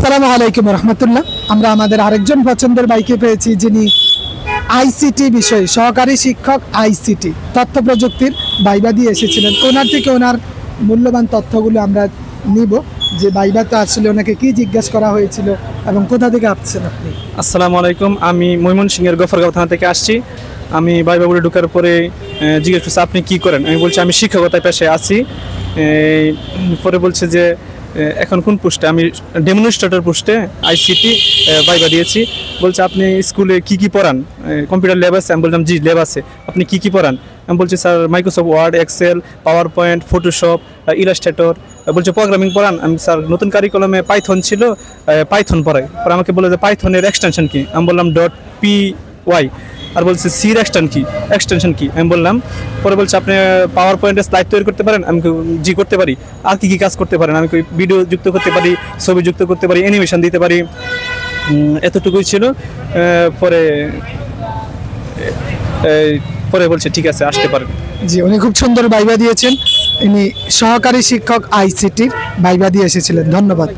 আসসালামু আলাইকুম রহমতুল্লাহ। আমরা আমাদের আরেকজন পছন্দের বাইকে পেয়েছি, যিনি আইসিটি বিষয়ে সহকারী শিক্ষক, আইসিটি তথ্য প্রযুক্তির ভাইবা দিয়ে এসেছিলেন। ওনার থেকে ওনার মূল্যবান তথ্যগুলো আমরা নিব, যে ভাইবাতে আসলে ওনাকে কি জিজ্ঞাসা করা হয়েছিল এবং কোথা থেকে আসছেন আপনি। আসসালামু আলাইকুম, আমি ময়মনসিংহের গফরগাঁও থানা থেকে আসছি। আমি ভাইবাগুলো ঢোকার পরে জিজ্ঞেস করছি আপনি কি করেন। আমি বলছি আমি শিক্ষকতার পেশায় আছি। পরে বলছে যে এখন কোন পোস্টে, আমি ডেমনস্ট্রেটর পোস্টে আইসিটি ভাইবা দিয়েছি। বলছে আপনি স্কুলে কি কি পড়ান, কম্পিউটার ল্যাব আছে। আমি বললাম জি ল্যাব আছে। আপনি কি কি পড়ান? আমি বলছি sir Microsoft Word, Excel, PowerPoint, Photoshop, Illustrator. বলছে প্রোগ্রামিং পড়ান? আমি স্যার নতুন কারিকুলামে পাইথন ছিল, পাইথন পড়াই। পরে আমাকে বলে যে পাইথনের এক্সটেনশন কি? আমি বললাম .py। আর বলছে সির এক্সটেনশন কি? আমি বললাম। পরে বলছে আপনি পাওয়ার পয়েন্টে স্লাইড তৈরি করতে পারেন? আমি জি করতে পারি। আর কি কি কাজ করতে পারেন? আমি ভিডিও যুক্ত করতে পারি, ছবি যুক্ত করতে পারি, অ্যানিমেশন দিতে পারি। এতটুকুই ছিল। পরে পরে বলছে ঠিক আছে আসতে পারেন। জি, উনি খুব সুন্দর ভাইবা দিয়েছেন। ইনি সহকারী শিক্ষক, আইসিটির ভাইবা দিয়ে এসেছিলেন। ধন্যবাদ।